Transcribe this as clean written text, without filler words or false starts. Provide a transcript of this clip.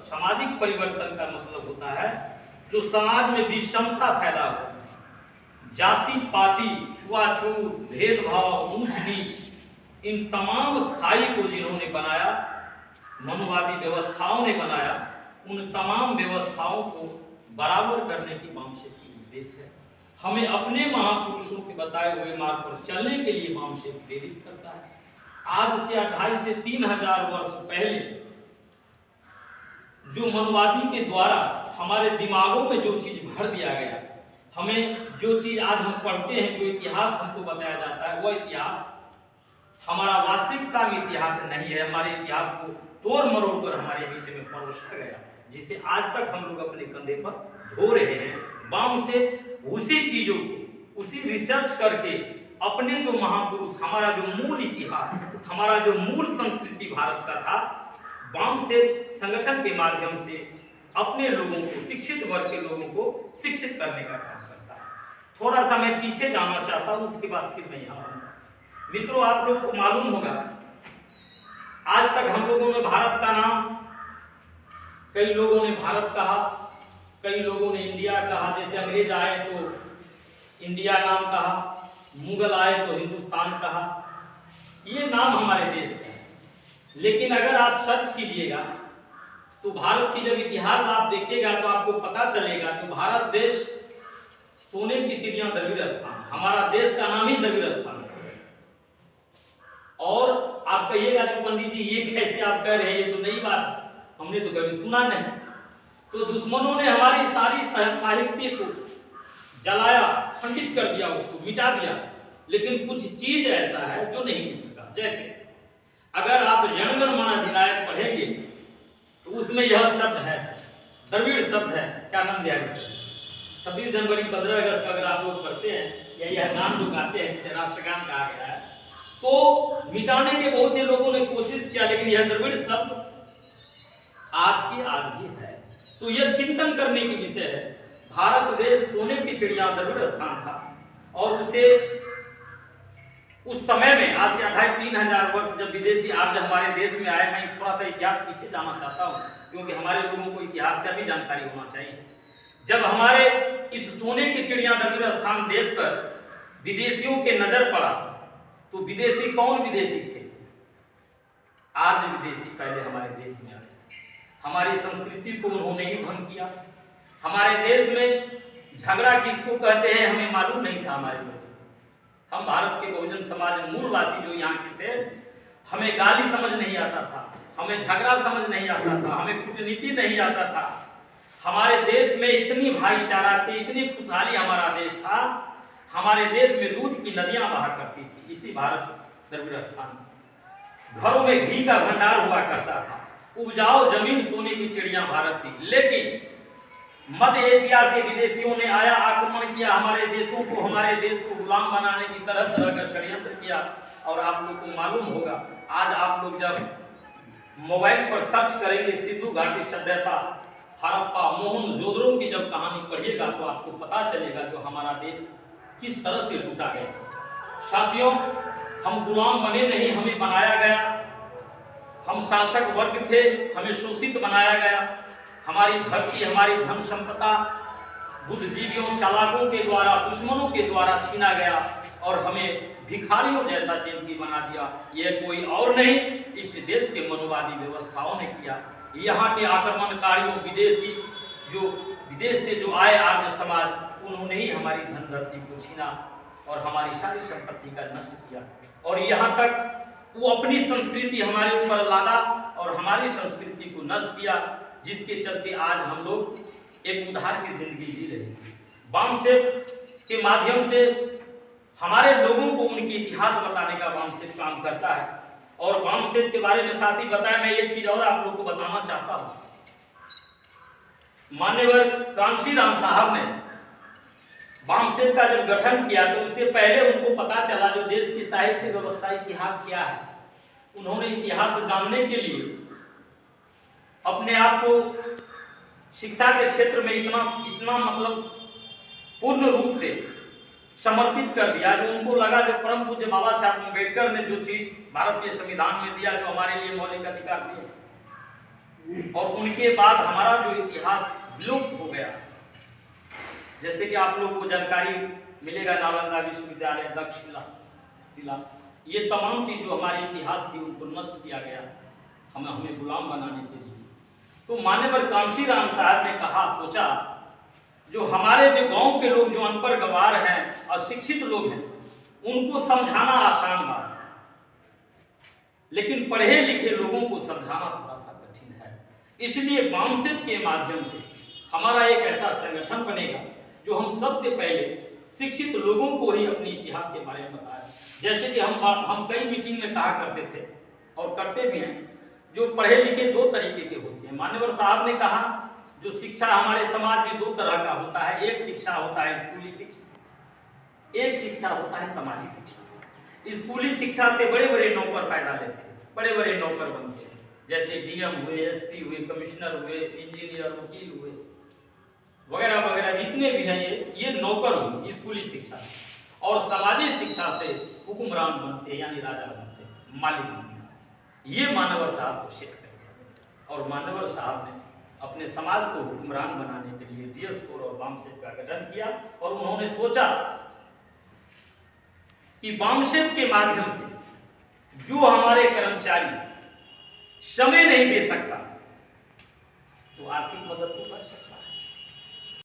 सामाजिक परिवर्तन का मतलब होता है जो समाज में विषमता फैला हो, जाति पाति, छुआछूत, भेदभाव, ऊंच नीच, इन तमाम खाई को जिन्होंने बनाया, मनुवादी व्यवस्थाओं ने बनाया, उन तमाम व्यवस्थाओं को बराबर करने की वामसेक की उद्देश्य है। हमें अपने महापुरुषों के बताए हुए मार्ग पर चलने के लिए वामसेक प्रेरित करता है। आज से 2500 से 3000 वर्ष पहले जो मनुवादी के द्वारा हमारे दिमागों में जो चीज भर दिया गया, हमें जो चीज आज हम पढ़ते हैं, जो इतिहास हमको बताया जाता है, वह इतिहास हमारा वास्तविकता में इतिहास नहीं है। हमारे इतिहास को तोड़ मरोड़ कर हमारे बीच में परोसा गया, जिसे आज तक हम लोग अपने कंधे पर ढो रहे हैं। वाम से उसी चीजों को, उसी रिसर्च करके अपने जो महापुरुष, हमारा जो मूल इतिहास, हमारा जो मूल संस्कृति भारत का था, वाम से संगठन के माध्यम से अपने लोगों को, शिक्षित वर्ग के लोगों को शिक्षित करने का काम करता है। थोड़ा सा मैं पीछे जाना चाहता हूं, उसके बाद फिर मैं यहाँ आऊंगा। मित्रों, आप लोग को मालूम होगा, आज तक हम लोगों ने भारत का नाम, कई लोगों ने भारत कहा, कई लोगों ने इंडिया कहा। जैसे अंग्रेज आए तो इंडिया नाम कहा, मुगल आए तो हिंदुस्तान कहा। ये नाम हमारे देश का है, लेकिन अगर आप सर्च कीजिएगा तो भारत की जब इतिहास आप देखिएगा तो आपको पता चलेगा कि भारत देश सोने की चिड़िया द्रविड़ स्थान, हमारा देश का नाम ही द्रविड़ स्थान है। और आप कहिएगा कि पंडित जी ये कैसे आप कह रहे हैं, ये तो नई बात, हमने तो कभी सुना नहीं। तो दुश्मनों ने हमारी सारी साहित्य को जलाया, खंडित कर दिया, उसको मिटा दिया, लेकिन कुछ चीज ऐसा है जो नहीं मिट सका। जैसे अगर आप जनगण मन अधिनायक पढ़ेंगे तो उसमें यह शब्द है, द्रविड़ शब्द है, क्या नाम दिया गया? 26 जनवरी 15 अगस्त अगर आप लोग पढ़ते हैं या यह गान जो गाते हैं जिसे राष्ट्रगान कहा गया है, तो मिटाने के बहुत से लोगों ने कोशिश किया, लेकिन यह द्रविड़ शब्द आज के आज भी है। तो यह चिंतन करने की विषय है। भारत देश सोने की चिड़िया द्रविड़ स्थान था, और उसे उस समय में, आज से 2500-3000 वर्ष जब विदेशी आज हमारे देश में आए, मैं थोड़ा सा इतिहास पीछे जाना चाहता हूँ, क्योंकि हमारे लोगों को इतिहास का भी जानकारी होना चाहिए। जब हमारे इस सोने की चिड़िया द्रविड़ स्थान देश पर विदेशियों के नजर पड़ा, तो विदेशी कौन विदेशी थे? आर्य विदेशी पहले हमारे देश में आए। हमारी संस्कृति को उन्होंने ही भंग किया। हमारे देश में झगड़ा किसको कहते हैं हमें मालूम नहीं था। हमारे लोग, हम भारत के बहुजन समाज मूलवासी जो यहाँ के थे, हमें गाली समझ नहीं आता था, हमें झगड़ा समझ नहीं आता था, हमें कूटनीति नहीं आता था। हमारे देश में इतनी भाईचारा थी, इतनी खुशहाली हमारा देश था, हमारे देश में दूध की नदियां बहा करती थी। इसी भारत द्रविड़ स्थान घरों में घी का भंडार हुआ करता था, उपजाऊ जमीन सोने की चिड़िया भारत थी। लेकिन मध्य एशिया से विदेशियों ने आया, आक्रमण किया हमारे देशों को, हमारे देश को गुलाम बनाने की तरह तरह का षड्यंत्र किया। और आप लोग को मालूम होगा, आज आप लोग जब मोबाइल पर सर्च करेंगे सिंधु घाटी सभ्यता, हड़प्पा, मोहनजोदड़ो की जब कहानी पढ़िएगा तो आपको पता चलेगा जो हमारा देश किस तरह से लूटा गया। साथियों, हम गुलाम बने नहीं, हमें बनाया गया। हम शासक वर्ग थे, हमें शोषित बनाया गया। हमारी धरती, हमारी धन संपदा बुद्धिजीवियों, चालाकों के द्वारा, दुश्मनों के द्वारा छीना गया और हमें भिखारियों जैसा जिंदगी बना दिया। यह कोई और नहीं, इस देश के मनुवादी व्यवस्थाओं ने किया। यहाँ के आक्रमणकारियों, विदेशी जो विदेश से जो आए आर्य समाज, उन्होंने ही हमारी धन धरती को छीना और हमारी सारी संपत्ति का नष्ट किया। और यहाँ तक वो अपनी संस्कृति हमारे ऊपर लादा और हमारी संस्कृति को नष्ट किया, जिसके चलते आज हम लोग एक उधार की जिंदगी जी रहे हैं। वामसेक के माध्यम से हमारे लोगों को उनकी इतिहास बताने का वामसेक काम करता है। और वामसेक के बारे में साथ ही बताया, मैं एक चीज और आप लोग को बताना चाहता हूं। मान्यवर कांशीराम साहब ने वामसेक का जब गठन किया तो उससे पहले उनको पता चला जो देश की साहित्य व्यवस्था, इतिहास क्या है। उन्होंने इतिहास जानने के लिए अपने आप को शिक्षा के क्षेत्र में इतना मतलब पूर्ण रूप से समर्पित कर दिया, जो उनको लगा जो परम पूज्य बाबा साहब अम्बेडकर ने जो चीज भारत के संविधान में दिया, जो हमारे लिए मौलिक अधिकार दिए, और उनके बाद हमारा जो इतिहास विलुप्त हो गया, जैसे कि आप लोग को जानकारी मिलेगा नालंदा विश्वविद्यालय, तक्षशिला, ये तमाम चीज जो हमारे इतिहास थी उनको नष्ट किया गया हमें गुलाम बनाने के लिए। तो मान्यवर कामशी राम साहब ने कहा, सोचा जो हमारे जो गांव के लोग जो अनपढ़ गवार हैं, अशिक्षित लोग हैं, उनको समझाना आसान बात है, लेकिन पढ़े लिखे लोगों को समझाना थोड़ा सा कठिन है। इसलिए बामसेप के माध्यम से हमारा एक ऐसा संगठन बनेगा जो हम सबसे पहले शिक्षित लोगों को ही अपने इतिहास के बारे में बताएं। जैसे कि हम कई मीटिंग में कहा करते थे और करते भी हैं, जो पढ़े लिखे दो तरीके के होते हैं। मान्यवर साहब ने कहा जो शिक्षा हमारे समाज में दो तरह का होता है, एक शिक्षा होता है स्कूली शिक्षा, एक शिक्षा होता है सामाजिक शिक्षा। स्कूली शिक्षा से बड़े बड़े नौकर पैदा लेते हैं, बड़े बड़े नौकर बनते हैं, जैसे डीएम हुए, एसपी हुए, कमिश्नर हुए, इंजीनियर, वकील हुए, वगैरह वगैरह जितने भी हैं ये नौकर हुए स्कूली शिक्षा। और सामाजिक शिक्षा से हुक्मरान बनते हैं, यानी राजा बनते हैं, मालिक बनते हैं। ये मान्यवर साहब को सेट कर दिया और मान्यवर साहब ने अपने समाज को हुक्मरान बनाने के लिए डीएस4 और बामसेप का गठन किया। और उन्होंने सोचा कि बामसेप के माध्यम से जो हमारे कर्मचारी समय नहीं दे सकता तो आर्थिक मदद तो कर सकता